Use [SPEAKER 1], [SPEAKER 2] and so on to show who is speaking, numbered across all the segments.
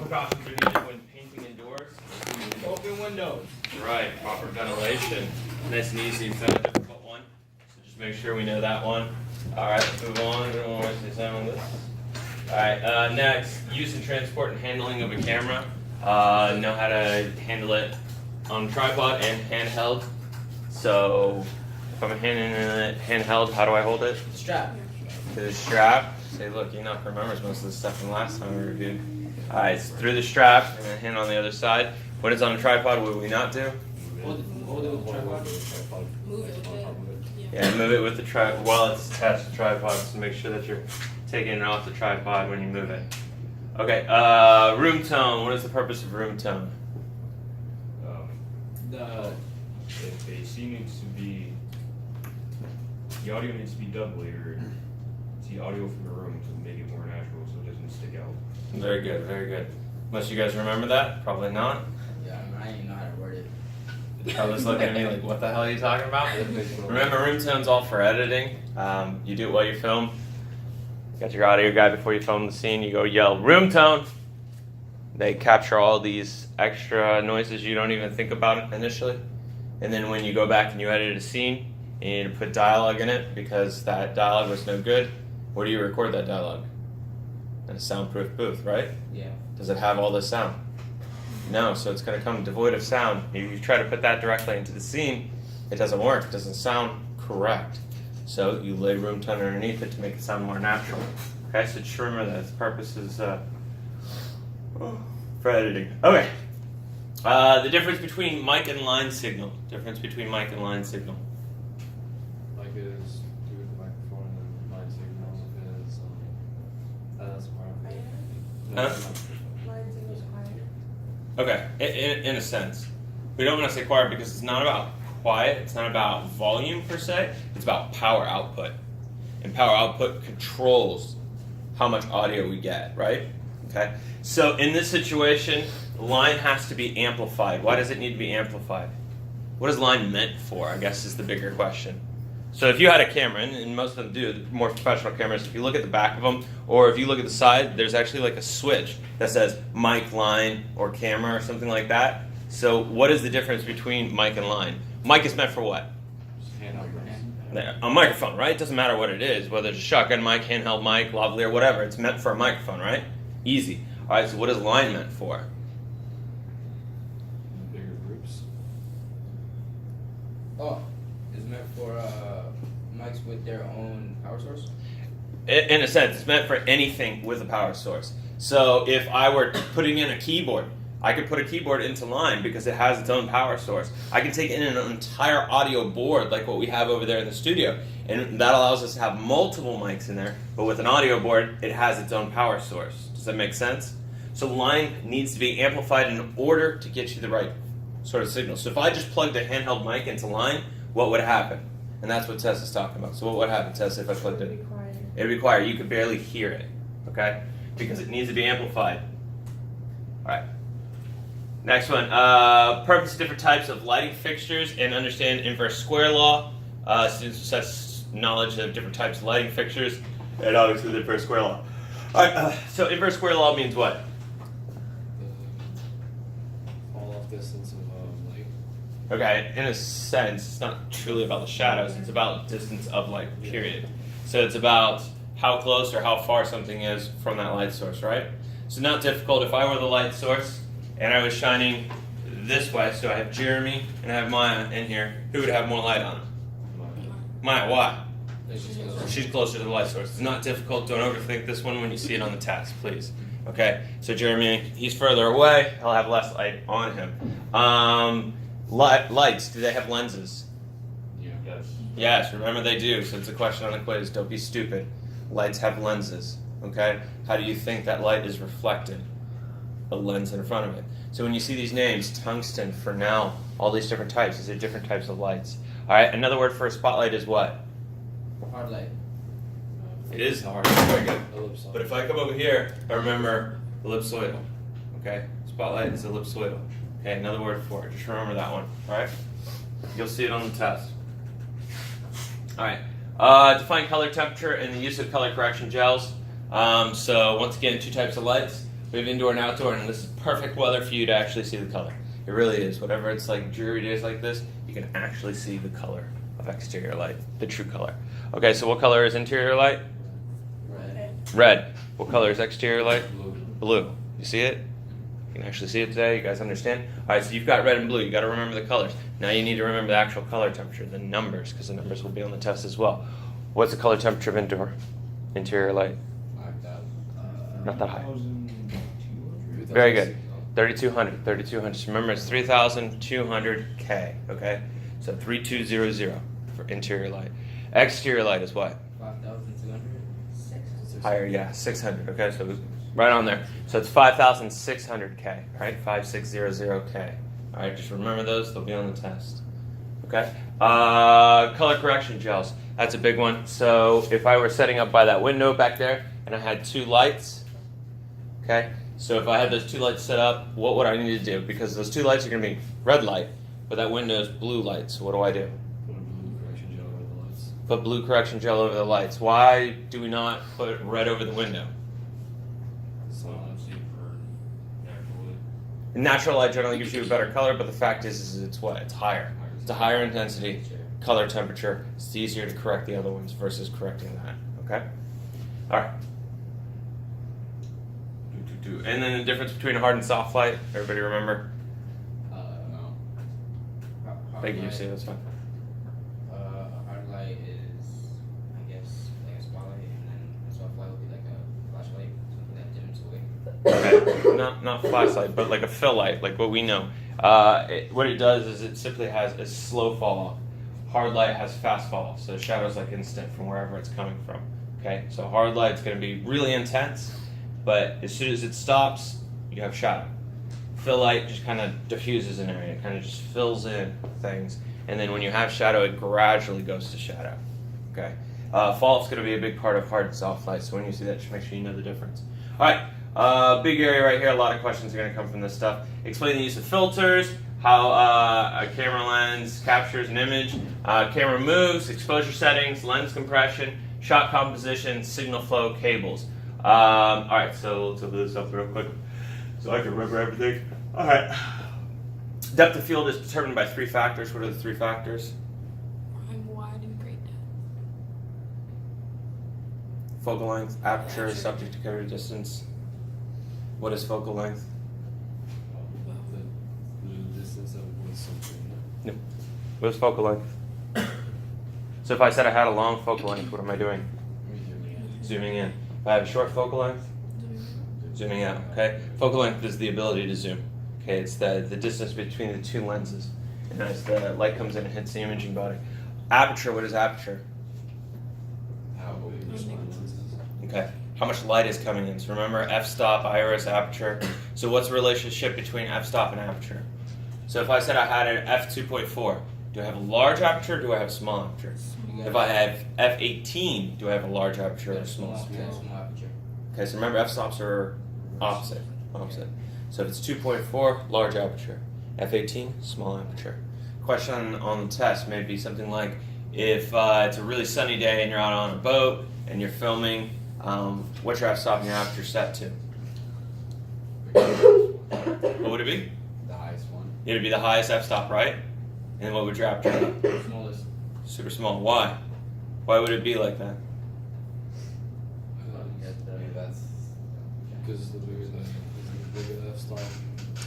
[SPEAKER 1] precautions are needed when painting indoors. Open windows. Right, proper ventilation. Nice and easy, it's not a difficult one. So just make sure we know that one. Alright, let's move on. We don't want to waste any time on this. Alright, next, use and transport and handling of a camera. Know how to handle it on tripod and handheld. So if I'm handling it handheld, how do I hold it?
[SPEAKER 2] Strap.
[SPEAKER 1] To the strap. Say, look, Enoch remembers most of the stuff from last time we reviewed. Alright, it's through the strap and then hand on the other side. When it's on a tripod, what do we not do?
[SPEAKER 2] Hold it with the tripod.
[SPEAKER 3] Move it with it.
[SPEAKER 1] Yeah, move it with the tripod while it's attached to the tripod, so make sure that you're taking it off the tripod when you move it. Okay, room tone. What is the purpose of room tone?
[SPEAKER 4] If AC needs to be, the audio needs to be doubly, or it's the audio from the room to make it more natural so it doesn't stick out.
[SPEAKER 1] Very good, very good. Unless you guys remember that, probably not.
[SPEAKER 2] Yeah, I didn't even know how to word it.
[SPEAKER 1] Probably looking at me like, what the hell are you talking about? Remember, room tone's all for editing. You do it while you film. You got your audio guy before you film the scene. You go yell, room tone. They capture all these extra noises you don't even think about initially. And then when you go back and you edit a scene, you need to put dialogue in it because that dialogue was no good. Where do you record that dialogue? In a soundproof booth, right?
[SPEAKER 2] Yeah.
[SPEAKER 1] Does it have all this sound? No, so it's going to come devoid of sound. If you try to put that directly into the scene, it doesn't work. It doesn't sound correct. So you lay room tone underneath it to make it sound more natural. Okay, so just remember that. The purpose is for editing. Okay. The difference between mic and line signal. Difference between mic and line signal.
[SPEAKER 5] Like it is through the microphone and line signals is that's part of it.
[SPEAKER 1] Huh?
[SPEAKER 3] Line signal's quiet.
[SPEAKER 1] Okay, in a sense. We don't want to say quiet because it's not about quiet, it's not about volume per se, it's about power output. And power output controls how much audio we get, right? Okay, so in this situation, line has to be amplified. Why does it need to be amplified? What is line meant for, I guess is the bigger question. So if you had a camera, and most of them do, the more professional cameras, if you look at the back of them, or if you look at the side, there's actually like a switch that says mic, line, or camera, or something like that. So what is the difference between mic and line? Mic is meant for what?
[SPEAKER 5] Just hand out
[SPEAKER 1] A microphone, right? It doesn't matter what it is, whether it's a shotgun mic, handheld mic, lavalier, whatever. It's meant for a microphone, right? Easy. All right, so what is line meant for?
[SPEAKER 5] bigger groups.
[SPEAKER 2] Oh, it's meant for mics with their own power source?
[SPEAKER 1] In a sense, it's meant for anything with a power source. So if I were putting in a keyboard, I could put a keyboard into line because it has its own power source. I can take in an entire audio board like what we have over there in the studio, and that allows us to have multiple mics in there, but with an audio board, it has its own power source. Does that make sense? So line needs to be amplified in order to get you the right sort of signal. So if I just plugged a handheld mic into line, what would happen? And that's what Tess is talking about. So what would happen, Tess, if I plugged it?
[SPEAKER 3] Be quiet.
[SPEAKER 1] It would be quiet. You could barely hear it, okay? Because it needs to be amplified. All right. Next one. Purpose of different types of lighting fixtures and understand inverse square law. Students possess knowledge of different types of lighting fixtures and obviously the inverse square law. All right. So inverse square law means what?
[SPEAKER 5] Fall off distance of light.
[SPEAKER 1] Okay. In a sense, it's not truly about the shadows. It's about distance of light, period. So it's about how close or how far something is from that light source, right? So not difficult. If I were the light source and I was shining this way, so I have Jeremy and I have Maya in here, who would have more light on them? Maya, why? She's closer to the light source. It's not difficult. Don't overthink this one when you see it on the test, please. Okay, so Jeremy, he's further away. He'll have less light on him. Lights, do they have lenses?
[SPEAKER 5] Yeah.
[SPEAKER 4] Yes.
[SPEAKER 1] Yes, remember they do. So it's a question on the quiz. Don't be stupid. Lights have lenses. Okay? How do you think that light is reflected? A lens in front of it. So when you see these names, tungsten, Fresnel, all these different types, these are different types of lights. All right, another word for a spotlight is what?
[SPEAKER 2] Hard light.
[SPEAKER 1] It is hard. Very good.
[SPEAKER 5] Ellipsoid.
[SPEAKER 1] But if I come over here, I remember ellipsoidal. Okay? Spotlight is ellipsoidal. Okay, another word for it. Just remember that one. All right? You'll see it on the test. All right. Define color temperature and the use of color correction gels. So once again, two types of lights. We have indoor and outdoor, and this is perfect weather for you to actually see the color. It really is. Whatever it's like dreary days like this, you can actually see the color of exterior light, the true color. Okay, so what color is interior light?
[SPEAKER 2] Red.
[SPEAKER 1] Red. What color is exterior light?
[SPEAKER 5] Blue.
[SPEAKER 1] Blue. You see it? You can actually see it today. You guys understand? All right, so you've got red and blue. You got to remember the colors. Now you need to remember the actual color temperature, the numbers, because the numbers will be on the test as well. What's the color temperature of interior light?
[SPEAKER 5] Like that.
[SPEAKER 1] Not that high.
[SPEAKER 4] 3,200.
[SPEAKER 1] Very good. 3,200. 3,200. So remember, it's 3,200 K. Okay, so 3,200 for interior light. Exterior light is what?
[SPEAKER 2] 5,200.
[SPEAKER 1] Higher, yeah, 600. Okay, so right on there. So it's 5,600 K, right? 5,600 K. All right, just remember those. They'll be on the test. Okay. Color correction gels. That's a big one. So if I were setting up by that window back there and I had two lights, okay. So if I had those two lights set up, what would I need to do? Because those two lights are going to be red light, but that window is blue light. So what do I do?
[SPEAKER 5] Put a blue correction gel over the lights.
[SPEAKER 1] Put blue correction gel over the lights. Why do we not put red over the window?
[SPEAKER 5] So
[SPEAKER 4] See for natural light.
[SPEAKER 1] Natural light generally gives you a better color, but the fact is it's what? It's higher. It's a higher intensity, color temperature. It's easier to correct the other ones versus correcting that. Okay? All right. And then the difference between a hard and soft light. Everybody remember?
[SPEAKER 5] no.
[SPEAKER 2] Hard
[SPEAKER 1] Thank you,
[SPEAKER 2] light.
[SPEAKER 1] see, that's fine.
[SPEAKER 2] A hard light is, I guess, like a spotlight, and then a soft light would be like a flashlight, something that dims away.
[SPEAKER 1] Okay. Not flashlight, but like a fill light, like what we know. What it does is it simply has a slow fall off. Hard light has fast fall off, so the shadow's like instant from wherever it's coming from. Okay, so hard light's going to be really intense, but as soon as it stops, you have shadow. Fill light just kind of diffuses an area, kind of just fills in things, and then when you have shadow, it gradually goes to shadow. Okay, fall off's going to be a big part of hard and soft light, so when you see that, just make sure you know the difference. All right, big area right here. A lot of questions are going to come from this stuff. Explain the use of filters, how a camera lens captures an image, camera moves, exposure settings, lens compression, shot composition, signal flow, cables. All right, so let's open this up real quick so I can remember everything. All right. Depth of field is determined by three factors. What are the three factors?
[SPEAKER 3] I'm wide and great depth.
[SPEAKER 1] Focal length, aperture, subject to camera distance. What is focal length?
[SPEAKER 5] The distance of with something.
[SPEAKER 1] What is focal length? So if I said I had a long focal length, what am I doing? Zooming in. If I have a short focal length, zooming out. Okay. Focal length is the ability to zoom. Okay, it's the distance between the two lenses, and as the light comes in and hits the imaging body. Aperture. What is aperture?
[SPEAKER 5] How big is my lenses?
[SPEAKER 1] Okay. How much light is coming in? So remember, f-stop, iris, aperture. So what's the relationship between f-stop and aperture? So if I said I had an f2.4, do I have a large aperture or do I have a small aperture? If I have f18, do I have a large aperture or a small?
[SPEAKER 2] Yeah, small aperture.
[SPEAKER 1] Okay, so remember f-stops are opposite. So if it's 2.4, large aperture. F18, small aperture. Question on the test may be something like, if it's a really sunny day and you're out on a boat and you're filming, what's your f-stop and your aperture set to? What would it be?
[SPEAKER 5] The highest one.
[SPEAKER 1] It'd be the highest f-stop, right? And what would your aperture be?
[SPEAKER 2] Smallest.
[SPEAKER 1] Super small. Why? Why would it be like that?
[SPEAKER 2] Maybe that's.
[SPEAKER 5] Because the bigger the f-stop.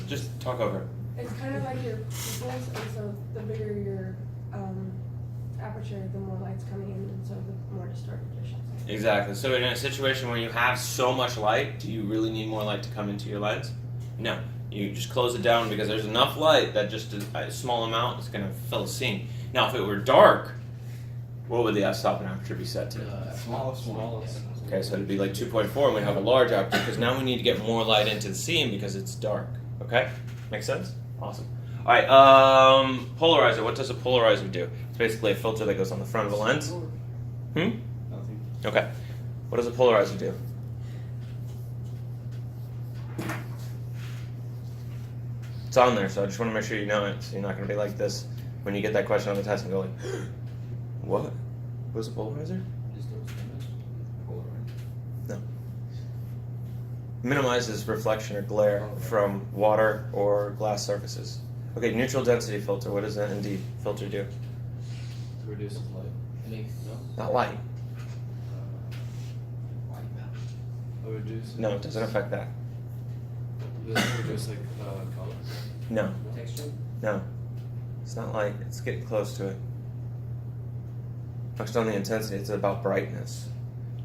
[SPEAKER 1] Just talk over it.
[SPEAKER 3] It's kind of like your pupils, and so the bigger your aperture, the more light's coming in, and so the more distorted your shot.
[SPEAKER 1] Exactly. So in a situation where you have so much light, do you really need more light to come into your lens? No. You just close it down because there's enough light that just a small amount is going to fill a scene. Now, if it were dark, what would the f-stop and aperture be set to?
[SPEAKER 5] Smallest.
[SPEAKER 1] Okay, so it'd be like 2.4 and we'd have a large aperture because now we need to get more light into the scene because it's dark. Okay? Makes sense? Awesome. All right, polarizer. What does a polarizer do? It's basically a filter that goes on the front of a lens.
[SPEAKER 5] Nothing.
[SPEAKER 1] Okay. What does a polarizer do? It's on there, so I just want to make sure you know it, so you're not going to be like this when you get that question on the test and go like, what? What's a polarizer?
[SPEAKER 2] Distorts the image.
[SPEAKER 1] No. Minimizes reflection or glare from water or glass surfaces. Okay, neutral density filter. What does an ND filter do?
[SPEAKER 5] Reduces light.
[SPEAKER 2] It makes
[SPEAKER 1] Not light.
[SPEAKER 2] white balance.
[SPEAKER 5] Oh, reduce.
[SPEAKER 1] No, it doesn't affect that.
[SPEAKER 5] Does it reduce like color?
[SPEAKER 1] No,
[SPEAKER 2] Texture?
[SPEAKER 1] no. It's not light. It's getting close to it. Knocks down the intensity. It's about brightness.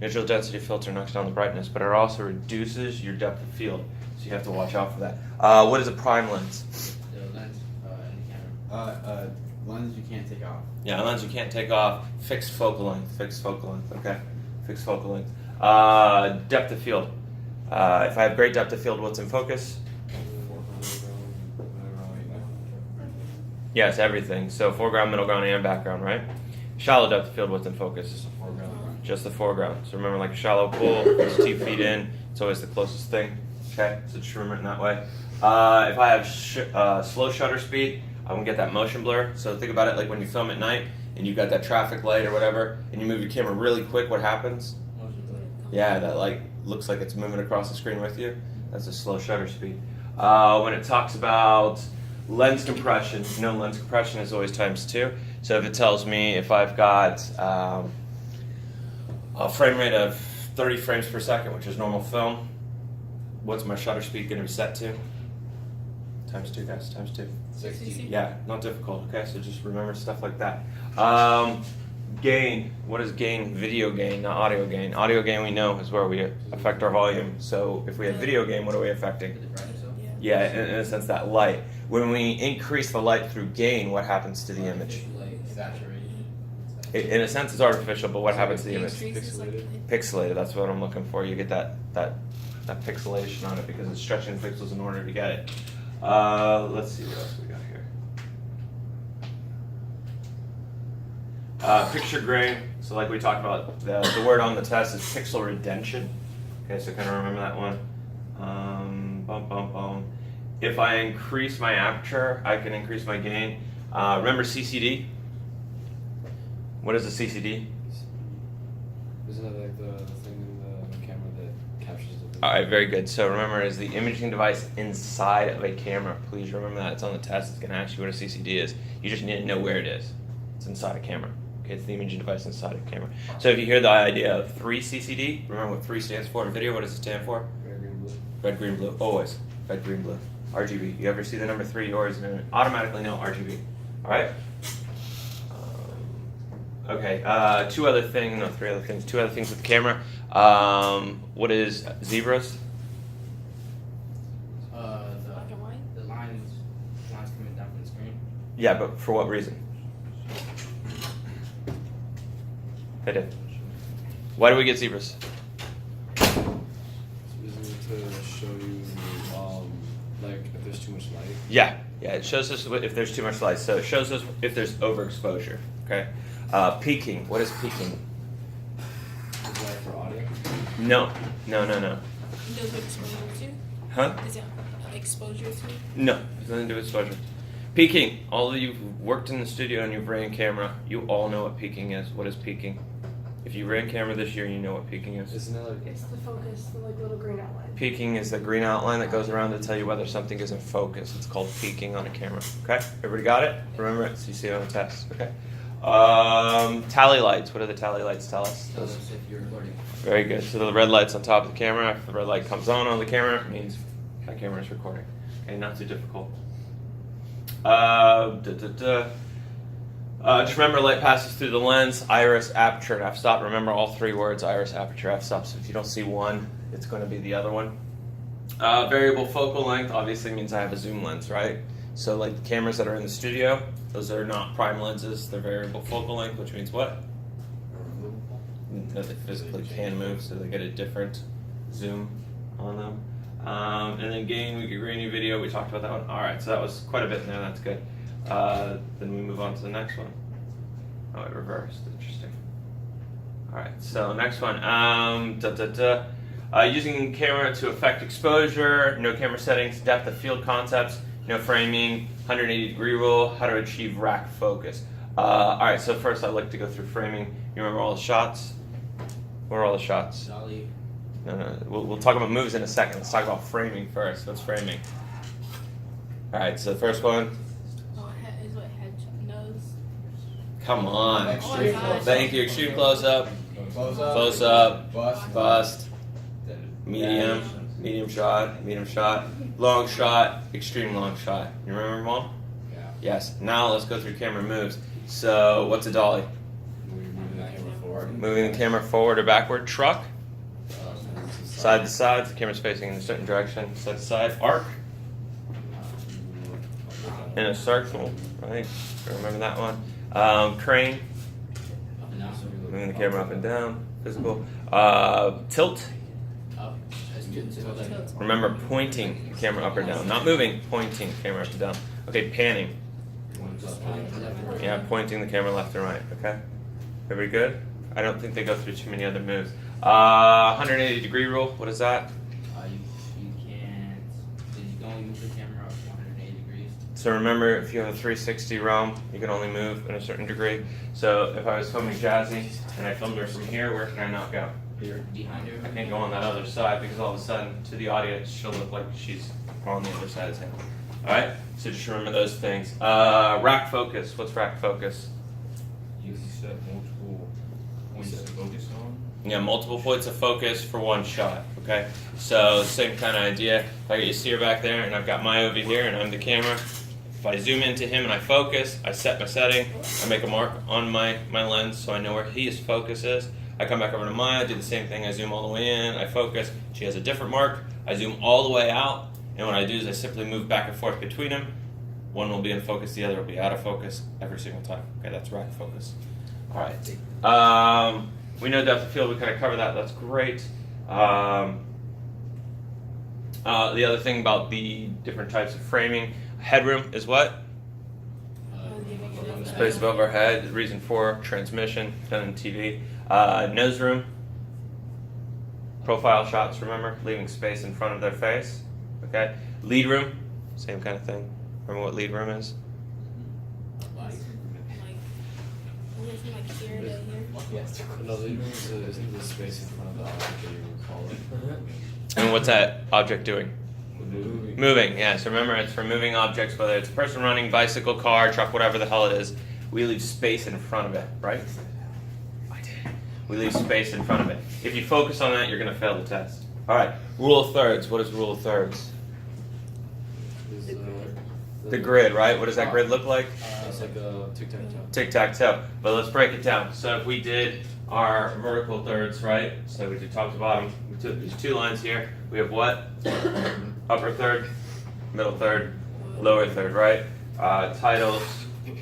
[SPEAKER 1] Neutral density filter knocks down the brightness, but it also reduces your depth of field. So you have to watch out for that. What is a prime lens?
[SPEAKER 2] The lens in the camera.
[SPEAKER 6] Lens you can't take off.
[SPEAKER 1] Yeah, a lens you can't take off. Fixed focal length. Fixed focal length. Okay. Fixed focal length. Depth of field. If I have great depth of field, what's in focus? Yes, everything. So foreground, middle ground, and background, right? Shallow depth of field, what's in focus? Just the foreground. So remember, like a shallow pool, it's 2 feet in. It's always the closest thing. Okay, so just remember it in that way. If I have slow shutter speed, I'm gonna get that motion blur. So think about it like when you film at night and you got that traffic light or whatever, and you move your camera really quick. What happens? Yeah, that light looks like it's moving across the screen with you. That's a slow shutter speed. When it talks about lens compression, lens compression is always ×2. So if it tells me if I've got a frame rate of 30 frames per second, which is normal film, what's my shutter speed going to be set to? ×2, guys, ×2.
[SPEAKER 2] 60.
[SPEAKER 1] Yeah, not difficult. Okay, so just remember stuff like that. Gain. What is gain? Video gain, not audio gain. Audio gain we know is where we affect our volume. So if we have video gain, what are we affecting?
[SPEAKER 2] The brightness of
[SPEAKER 1] Yeah, in a sense, that light. When we increase the light through gain, what happens to the image?
[SPEAKER 2] like saturation.
[SPEAKER 1] In a sense, it's artificial, but what happens to the image?
[SPEAKER 5] Pixelated.
[SPEAKER 1] Pixelated. That's what I'm looking for. You get that pixelation on it because it's stretching pixels in order to get it. Let's see what else we got here. Picture grain. So like we talked about, the word on the test is pixel retention. Okay, so kind of remember that one. If I increase my aperture, I can increase my gain. Remember CCD? What is a CCD?
[SPEAKER 5] Isn't it like the thing in the camera that captures the video?
[SPEAKER 1] All right, very good. So remember, is the imaging device inside of a camera. Please remember that. It's on the test. It's going to ask you what a CCD is. You just need to know where it is. It's inside a camera. Okay, it's the imaging device inside a camera. So if you hear the idea of 3 CCD, remember what 3 stands for in video. What does it stand for?
[SPEAKER 5] Red, green, blue.
[SPEAKER 1] Red, green, blue. Always. Red, green, blue. RGB. You ever see the number 3, yours, and automatically know RGB. All right? Okay, 2 other things. No, 3 other things. 2 other things with the camera. What is zebras?
[SPEAKER 2] Black and white. The lines coming down from the screen.
[SPEAKER 1] Yeah, but for what reason? They did. Why do we get zebras?
[SPEAKER 5] Isn't it to show you, like, if there's too much light?
[SPEAKER 1] Yeah, it shows us if there's too much light. So it shows us if there's overexposure. Okay. Peaking. What is peaking?
[SPEAKER 5] Is that for audio?
[SPEAKER 1] No.
[SPEAKER 7] Knows what exposure
[SPEAKER 1] Huh?
[SPEAKER 7] to? Is it exposure to?
[SPEAKER 1] No. It's nothing to do with exposure. Peaking. All of you who've worked in the studio and you've ran camera, you all know what peaking is. What is peaking? If you ran camera this year, you know what peaking is.
[SPEAKER 5] Isn't it like
[SPEAKER 3] It's the focus, the like little green outline.
[SPEAKER 1] Peaking is the green outline that goes around to tell you whether something is in focus. It's called peaking on a camera. Okay? Everybody got it? Remember it so you see it on the test. Okay? Tally lights. What do the tally lights tell us?
[SPEAKER 2] Tells us if you're recording.
[SPEAKER 1] Very good. So the red light's on top of the camera. If the red light comes on the camera, it means that camera is recording. Okay, not too difficult. Just remember, light passes through the lens, iris, aperture, and f-stop. Remember all 3 words: iris, aperture, f-stop. So if you don't see one, it's going to be the other one. Variable focal length obviously means I have a zoom lens, right? So like the cameras that are in the studio, those are not prime lenses. They're variable focal length, which means what? That they physically can move, so they get a different zoom on them. And then gain, we get grainy video. We talked about that one. All right, so that was quite a bit in there. That's good. Then we move on to the next one. Oh, it reversed. Interesting. All right, so next one. Using camera to affect exposure, no camera settings, depth of field concepts, no framing, 180-degree rule, how to achieve rack focus. All right, so first I'd like to go through framing. You remember all the shots? What are all the shots?
[SPEAKER 2] Dolly.
[SPEAKER 1] No. We'll talk about moves in a second. Let's talk about framing first. What's framing? All right. So the first one.
[SPEAKER 7] Oh, head is what head nose.
[SPEAKER 1] Come on.
[SPEAKER 7] Extreme close-up.
[SPEAKER 1] Thank you. Extreme close up.
[SPEAKER 6] Close up.
[SPEAKER 1] Bust. Bust. Medium. Medium shot. Long shot. Extreme long shot. You remember them all?
[SPEAKER 5] Yeah.
[SPEAKER 1] Yes. Now let's go through camera moves. So what's a dolly?
[SPEAKER 5] Moving the camera forward.
[SPEAKER 1] Moving the camera forward or backward. Truck. Side to
[SPEAKER 5] Side.
[SPEAKER 1] side. The camera's facing in a certain direction. Side to side. Arc. In a circle. Right. Remember that one. Crane.
[SPEAKER 2] Up and down.
[SPEAKER 1] Moving the camera up and down. Physical. Tilt.
[SPEAKER 2] Up. That's good.
[SPEAKER 7] Tilt.
[SPEAKER 1] Remember pointing the camera up or down. Not moving. Pointing the camera up and down. Okay. Panning. Yeah. Pointing the camera left and right. Okay. Everybody good? I don't think they go through too many other moves. 180 degree rule. What is that?
[SPEAKER 2] You can't. You can only move the camera up 180 degrees.
[SPEAKER 1] So remember, if you have a 360 realm, you can only move in a certain degree. So if I was filming Jazzy and I filmed her from here, where can I not go? Here.
[SPEAKER 2] Behind her.
[SPEAKER 1] I can't go on that other side because all of a sudden, to the audience, she'll look like she's on the other side of him. All right. So just remember those things. Rack focus. What's rack focus?
[SPEAKER 4] You set multiple points to focus on.
[SPEAKER 1] Yeah, multiple points of focus for one shot. Okay. So same kind of idea. If I get you Seer back there, and I've got Maya over here, and I'm the camera. If I zoom into him and I focus, I set my setting. I make a mark on my lens so I know where his focus is. I come back over to Maya, do the same thing. I zoom all the way in. I focus. She has a different mark. I zoom all the way out. And what I do is I simply move back and forth between them. One will be in focus, the other will be out of focus every single time. Okay, that's rack focus. All right. We know depth of field. We kind of cover that. That's great. The other thing about the different types of framing, headroom is what? Space above our head. Reason for transmission done in TV. Nose room. Profile shots. Remember, leaving space in front of their face. Okay. Lead room. Same kind of thing. Remember what lead room is?
[SPEAKER 7] Like, from like here to here.
[SPEAKER 5] No, the isn't the space in front of the object that you would call it.
[SPEAKER 1] And what's that object doing?
[SPEAKER 5] Moving.
[SPEAKER 1] Moving, yes. Remember, it's for moving objects, whether it's a person running, bicycle, car, truck, whatever the hell it is. We leave space in front of it, right? I did. We leave space in front of it. If you focus on that, you're going to fail the test. All right. Rule of thirds. What is rule of thirds?
[SPEAKER 5] Is,
[SPEAKER 1] The grid, right? What does that grid look like?
[SPEAKER 5] It's like a tic-tac-toe.
[SPEAKER 1] Tic-tac-toe. But let's break it down. So if we did our vertical thirds, right? So we did top to bottom. We took these two lines here. We have what? Upper third, middle third, lower third, right? Titles,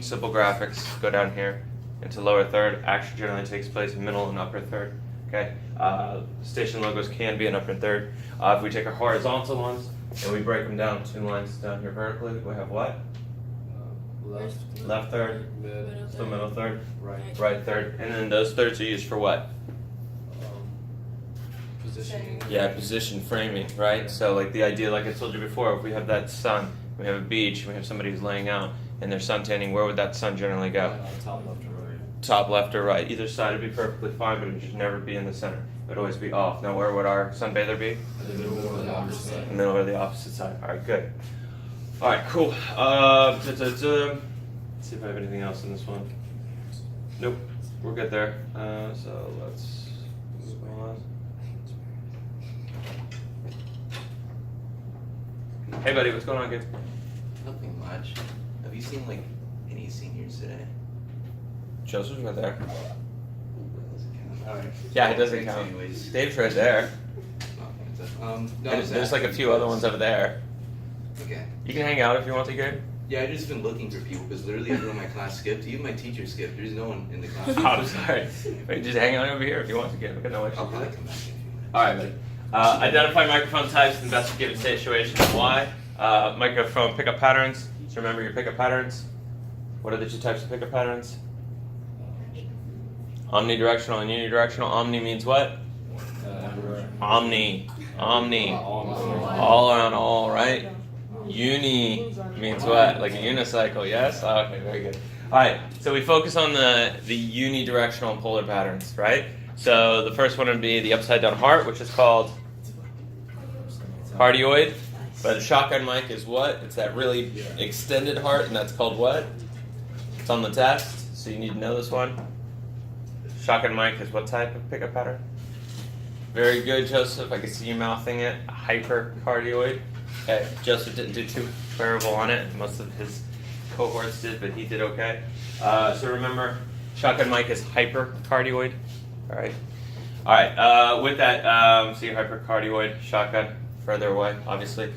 [SPEAKER 1] simple graphics go down here into lower third. Action generally takes place in middle and upper third. Okay. Station logos can be in upper third. If we take our horizontal ones and we break them down, two lines down here vertically, we have what?
[SPEAKER 5] Left,
[SPEAKER 1] Left third,
[SPEAKER 5] mid,
[SPEAKER 1] still middle third,
[SPEAKER 5] right.
[SPEAKER 1] right third, and then those thirds are used for what?
[SPEAKER 5] Positioning.
[SPEAKER 1] Yeah, position framing, right? So like the idea, like I told you before, if we have that sun, we have a beach, we have somebody who's laying out and they're sun tanning, where would that sun generally go?
[SPEAKER 5] Top left or right.
[SPEAKER 1] Top left or right? Either side would be perfectly fine, but it would just never be in the center. It would always be off. Now where would our sunbather be?
[SPEAKER 5] The middle or the opposite
[SPEAKER 1] In
[SPEAKER 5] side.
[SPEAKER 1] the middle or the opposite side. Alright, good. Alright, cool. Let's see if I have anything else in this one. Nope, we're good there. So let's move on. Hey buddy, what's going on, kid?
[SPEAKER 6] Nothing much. Have you seen like any seniors today?
[SPEAKER 1] Joseph's right there.
[SPEAKER 6] Alright.
[SPEAKER 1] Yeah, it doesn't count.
[SPEAKER 6] Anyways.
[SPEAKER 1] Dave's right there.
[SPEAKER 6] No,
[SPEAKER 1] There's like a few other ones over there.
[SPEAKER 6] Okay.
[SPEAKER 1] You can hang out if you want to, Gabe.
[SPEAKER 6] Yeah, I just been looking for people because literally everyone in my class skipped. Even my teacher skipped. There's no one in the class.
[SPEAKER 1] I'm sorry. Wait, just hang out over here if you want to, Gabe. Okay, no
[SPEAKER 6] I'll
[SPEAKER 1] issue.
[SPEAKER 6] probably come back in a few minutes.
[SPEAKER 1] Alright, buddy. Identify microphone types in investigative situations. Why? Microphone pickup patterns. So remember your pickup patterns. What are the two types of pickup patterns? Omnidirectional and unidirectional. Omni means what? Omni. All around all, right? Uni means what? Like a unicycle, yes? Okay, very good. Alright, so we focus on the unidirectional and polar patterns, right? So the first one would be the upside down heart, which is called cardioid. But a shotgun mic is what? It's that really extended heart, and that's called what? It's on the test, so you need to know this one. Shotgun mic is what type of pickup pattern? Very good, Joseph. I can see you mouthing it. Hypercardioid. Okay, Joseph didn't do too terrible on it. Most of his cohorts did, but he did okay. So remember, shotgun mic is hypercardioid. All right. All right. With that, so your hypercardioid shotgun further away, obviously.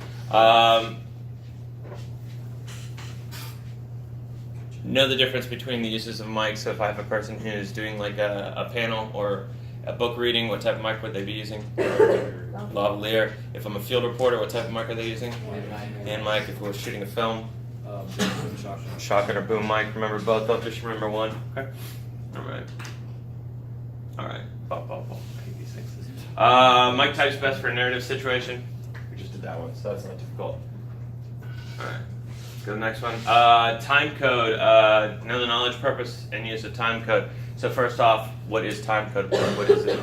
[SPEAKER 1] Know the difference between the uses of mics. So if I have a person who's doing like a panel or a book reading, what type of mic would they be using? Lavalier. If I'm a field reporter, what type of mic are they using? Hand mic. If we're shooting a film, shotgun or boom mic. Remember both. Don't just remember one. Okay. All right. All right. Pop. I hate these things. Mic type's best for a narrative situation. We just did that one, so that's not difficult. All right. Let's go to the next one. Time code. Know the knowledge, purpose, and use of time code. So first off, what is time code? What is it?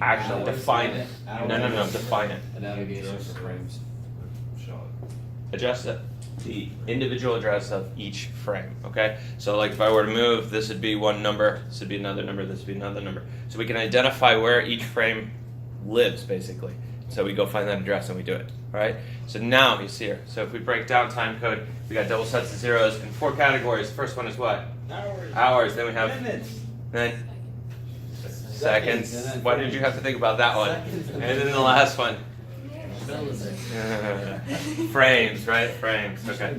[SPEAKER 1] Actually, define it. No. Define it.
[SPEAKER 5] A navigation for frames.
[SPEAKER 1] Adjust it. The individual address of each frame. Okay. So like if I were to move, this would be one number. This would be another number. This would be another number. So we can identify where each frame lives, basically. So we go find that address and we do it. All right. So now you see here. So if we break down time code, we got double sets of zeros in 4 categories. First one is what? Hours. Then we have
[SPEAKER 8] Minutes.
[SPEAKER 1] Seconds.
[SPEAKER 8] Seconds.
[SPEAKER 1] Why did you have to think about that one? And then the last one. Frames, right? Frames. Okay.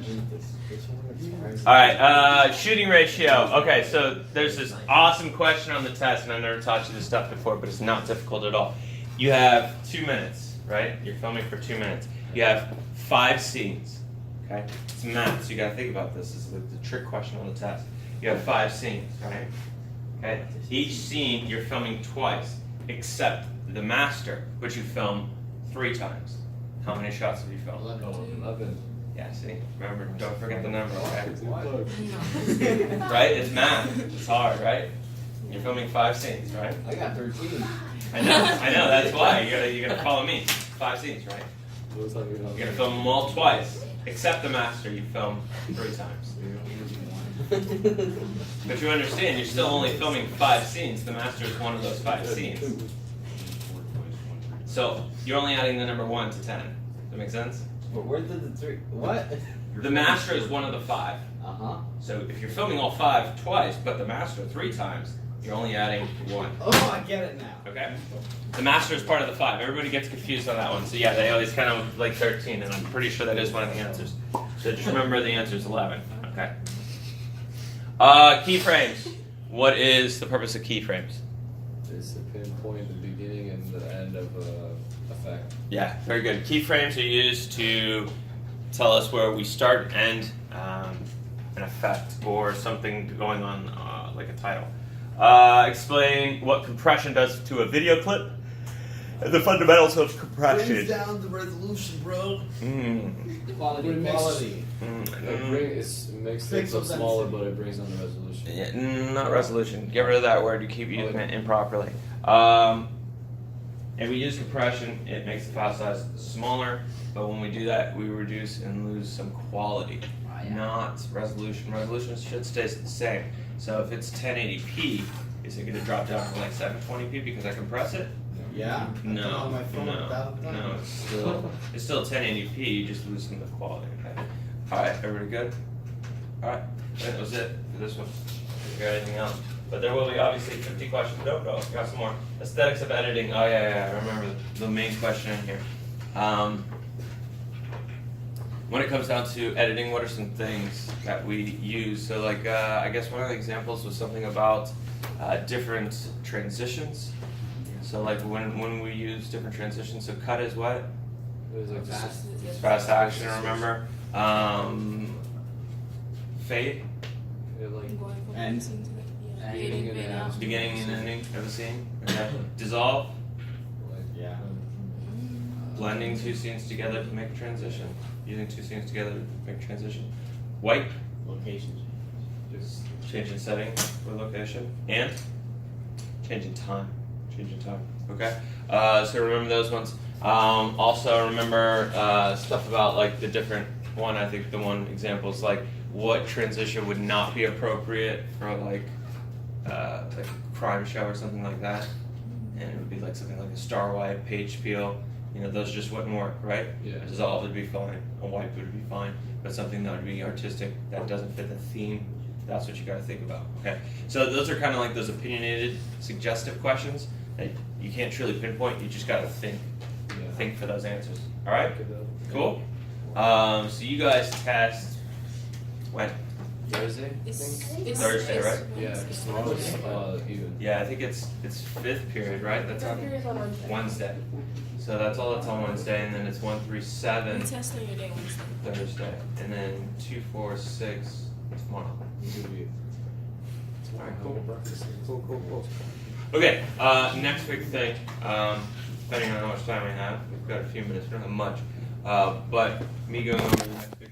[SPEAKER 1] All right. Shooting ratio. Okay. So there's this awesome question on the test, and I never taught you this stuff before, but it's not difficult at all. You have 2 minutes, right? You're filming for 2 minutes. You have 5 scenes. Okay. It's math, so you got to think about this. This is the trick question on the test. You have 5 scenes, right? Okay. Each scene you're filming twice, except the master, which you film 3 times. How many shots have you filmed?
[SPEAKER 5] 11.
[SPEAKER 1] Yeah, see? Remember, don't forget the number, okay? Right? It's math. It's hard, right? You're filming 5 scenes, right?
[SPEAKER 5] I got 13.
[SPEAKER 1] I know, that's why. You gotta follow me. 5 scenes, right? You're gonna film them all twice, except the master you film 3 times. But you understand, you're still only filming 5 scenes. The master is one of those 5 scenes. So you're only adding the number 1 to 10. Does that make sense?
[SPEAKER 8] But where did the 3? What?
[SPEAKER 1] The master is one of the 5. So if you're filming all 5 twice, but the master 3 times, you're only adding 1.
[SPEAKER 8] Oh, I get it now.
[SPEAKER 1] Okay? The master is part of the 5. Everybody gets confused on that one. So yeah, they always kind of like 13, and I'm pretty sure that is one of the answers. So just remember the answer is 11. Okay. Keyframes. What is the purpose of keyframes?
[SPEAKER 5] It's to pinpoint the beginning and the end of a effect.
[SPEAKER 1] Yeah, very good. Keyframes are used to tell us where we start and end an effect or something going on, like a title. Explain what compression does to a video clip and the fundamentals of compression.
[SPEAKER 8] Brings down the resolution, bro. Quality.
[SPEAKER 5] It makes things look smaller, but it brings down the resolution.
[SPEAKER 1] Yeah, not resolution. Get rid of that word. You keep using it improperly. And we use compression. It makes the file size smaller, but when we do that, we reduce and lose some quality, not resolution. Resolution should stay the same. So if it's 1080p, is it going to drop down to like 720p because I compress it?
[SPEAKER 8] Yeah.
[SPEAKER 1] No,
[SPEAKER 8] On my phone,
[SPEAKER 1] no, it's still 1080p. You just lose some of the quality. Okay. All right, everybody good? All right, that was it for this one. If you got anything else, but there will be obviously 50 questions. No, got some more. Aesthetics of editing. Oh yeah. I remember the main question in here. When it comes down to editing, what are some things that we use? So like, I guess one of the examples was something about different transitions. So like when we use different transitions, so cut is what?
[SPEAKER 5] It was like
[SPEAKER 1] Fast action, remember? Fade,
[SPEAKER 8] And
[SPEAKER 1] beginning and ending of a scene. Okay. Dissolve,
[SPEAKER 8] yeah.
[SPEAKER 1] blending 2 scenes together to make a transition. Using 2 scenes together to make a transition. Wipe,
[SPEAKER 8] Location.
[SPEAKER 1] just changing setting for location. And Changing time. Okay. So remember those ones. Also remember stuff about like the different one. I think the one example is like what transition would not be appropriate for like a crime show or something like that, and it would be like something like a star-wide page peel. You know, those just wouldn't work, right?
[SPEAKER 5] Yeah.
[SPEAKER 1] Dissolve would be fine. A white would be fine, but something that would be artistic that doesn't fit the theme. That's what you got to think about. Okay. So those are kind of like those opinionated, suggestive questions that you can't truly pinpoint. You just got to think.
[SPEAKER 5] Yeah.
[SPEAKER 1] Think for those answers. All right.
[SPEAKER 5] Okay, though.
[SPEAKER 1] Cool. So you guys test when?
[SPEAKER 5] Thursday, I
[SPEAKER 7] It's
[SPEAKER 5] think?
[SPEAKER 1] Thursday, right?
[SPEAKER 5] Yeah, because tomorrow's even.
[SPEAKER 1] Yeah, I think it's fifth period, right? That's
[SPEAKER 3] Third
[SPEAKER 1] on
[SPEAKER 3] period's on Wednesday.
[SPEAKER 1] Wednesday. So that's all that's on Wednesday, and then it's 1 through 7
[SPEAKER 7] We test on your day Wednesday.
[SPEAKER 1] Thursday, and then 2, 4, 6 tomorrow. Alright, cool. Okay, next big thing, depending on how much time we have, we've got a few minutes, we don't have much, but me going over the next big